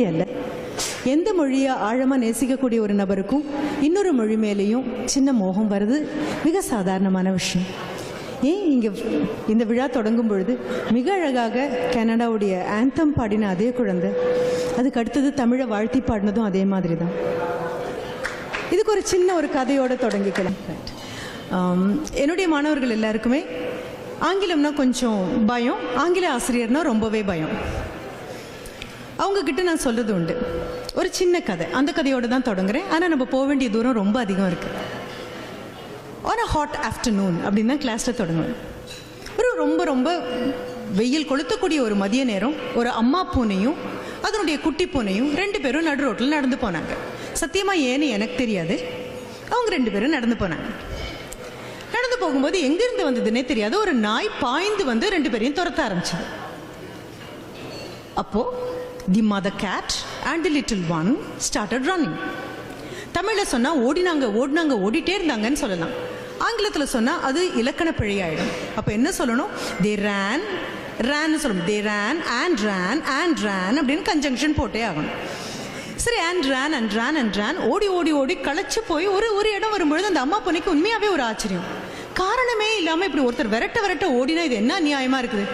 அல்ல. எந்த மொழியை ஆழமாக நேசிக்கக்கூடிய ஒரு நபருக்கும் இன்னொரு மொழி மேலேயும் சின்ன மோகம் வருது மிக சாதாரணமான விஷயம். ஏன் இங்கே இந்த விழா தொடங்கும் பொழுது மிக அழகாக கனடாவுடைய ஆந்தம் பாடின அதே குழந்தை, அதுக்கு அடுத்தது தமிழை வாழ்த்தி பாடினதும் அதே மாதிரி தான். இதுக்கு ஒரு சின்ன ஒரு கதையோடு தொடங்கிக்கலாம். என்னுடைய மாணவர்கள் எல்லாருக்குமே ஆங்கிலம்னா கொஞ்சம் பயம், ஆங்கில ஆசிரியர்னா ரொம்பவே பயம். அவங்கக்கிட்ட நான் சொல்கிறது உண்டு. ஒரு சின்ன கதை, அந்த கதையோடு தான் தொடங்குறேன். ஆனால் நம்ம போக வேண்டிய தூரம் ரொம்ப அதிகம் இருக்குது. ஆன் அ ஹாட் ஆஃப்டர்நூன் அப்படின்னு தான் கிளாஸில் தொடங்குவேன். ரொம்ப ரொம்ப வெயில் கொளுத்தக்கூடிய ஒரு மதிய நேரம், ஒரு அம்மா பூனையும் அதனுடைய குட்டி பூனையும் 2 பேரும் நடு ரோட்டில் நடந்து போனாங்க. சத்தியமாக ஏன்னு எனக்கு தெரியாது. அவங்க 2 பேரும் நடந்து போனாங்க. நடந்து போகும்போது எங்கேருந்து வந்ததுன்னே தெரியாது, ஒரு நாய் பாய்ந்து வந்து 2 பேரையும் துரத்த ஆரம்பிச்சது. அப்போது the mother cat and the little one started running. தமிழில் சொன்னால் ஓடினாங்க ஓடிட்டே இருந்தாங்கன்னு சொல்லலாம். ஆங்கிலத்தில் சொன்னால் அது இலக்கண பிழையாயிடும். அப்போ என்ன சொல்லணும்? தே ரேன்னு சொல்லணும். தே ரேன் அண்ட் ரேன் அப்படின்னு கன்ஜங்ஷன் போட்டே ஆகணும். சரி, அண்ட் ரேன் ஓடி களைச்சு போய் ஒரு இடம் வரும்பொழுது அந்த அம்மா பொண்ணுக்கு உண்மையாகவே ஒரு ஆச்சரியம். காரணமே இல்லாமல் இப்படி ஒருத்தர் விரட்ட ஓடினா இது என்ன நியாயமாக இருக்குது?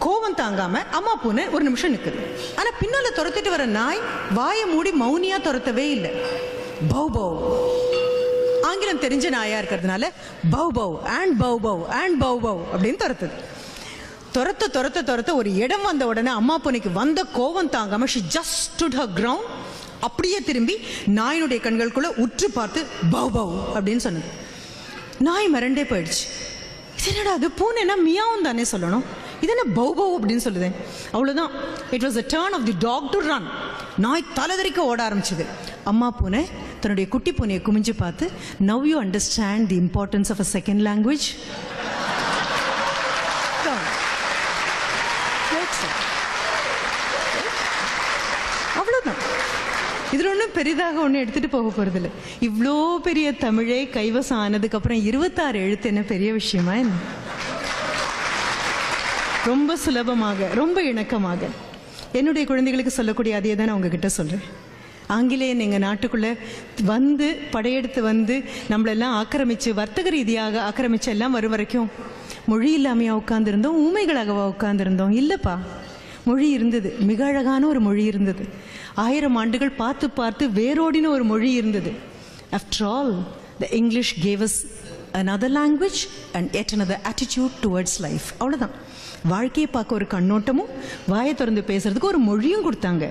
கோபம் தாங்காம அம்மா பூனை ஒரு நிமிஷம் நிற்குது. ஆனால் பின்னால் துரத்திட்டு வர நாய் வாயை மூடி மௌனியாக துரத்தவே இல்லை. பவ் பவ், ஆங்கிலம் தெரிஞ்ச நாயா இருக்கிறதுனால பவ் பவ் அப்படின்னு துரத்துது. துரத்த ஒரு இடம் வந்த உடனே அம்மா பூனைக்கு வந்த கோபம் தாங்காம she just stood her ground. அப்படியே திரும்பி நாயினுடைய கண்களுக்குள்ள உற்று பார்த்து பவ் பவ் அப்படின்னு சொன்னது. நாய் மிரண்டே போயிடுச்சு. இது என்னடா அது, பூனைனா மியாவும் தானே சொல்லணும், இது என்ன பவ் பவ் அப்படின்னு சொல்லுதேன். அவ்வளோதான். It was a turn of the dog to run. நாய் தலைதறிக்க ஓட ஆரம்பிச்சது. அம்மா பூனை தன்னுடைய குட்டி பூனையை குமிஞ்சு பார்த்து, now you understand the importance of a second language. அவ்வளோதான். இதில் ஒன்றும் பெரிதாக ஒன்றும் எடுத்துகிட்டு போக போகிறதில்ல. இவ்வளோ பெரிய தமிழே கைவசம் ஆனதுக்கப்புறம் 26 எழுத்து என்ன பெரிய விஷயமா என்ன? ரொம்ப சுலபமாக, ரொம்ப இணக்கமாக என்னுடைய குழந்தைகளுக்கு சொல்லக்கூடிய அதே தான் நான் உங்ககிட்ட சொல்கிறேன். ஆங்கிலேயன் எங்கள் நாட்டுக்குள்ளே வந்து படையெடுத்து வந்து நம்மளெல்லாம் ஆக்கிரமித்து, வர்த்தக ரீதியாக ஆக்கிரமித்து எல்லாம் வரும் வரைக்கும் மொழி இல்லாமையா உட்காந்துருந்தோம்? ஊமைகளாகவா உட்காந்துருந்தோம்? இல்லைப்பா, மொழி இருந்தது. மிக அழகான ஒரு மொழி இருந்தது. 1000 ஆண்டுகள் பார்த்து வேரோடின ஒரு மொழி இருந்தது. After all, the English gave us another language and yet another attitude towards life. அவ்வளோதான். வாழ்க்கையை பார்க்க ஒரு கண்ணோட்டமும் வாயை திறந்து பேசுறதுக்கு ஒரு மொழியும் கொடுத்தாங்க.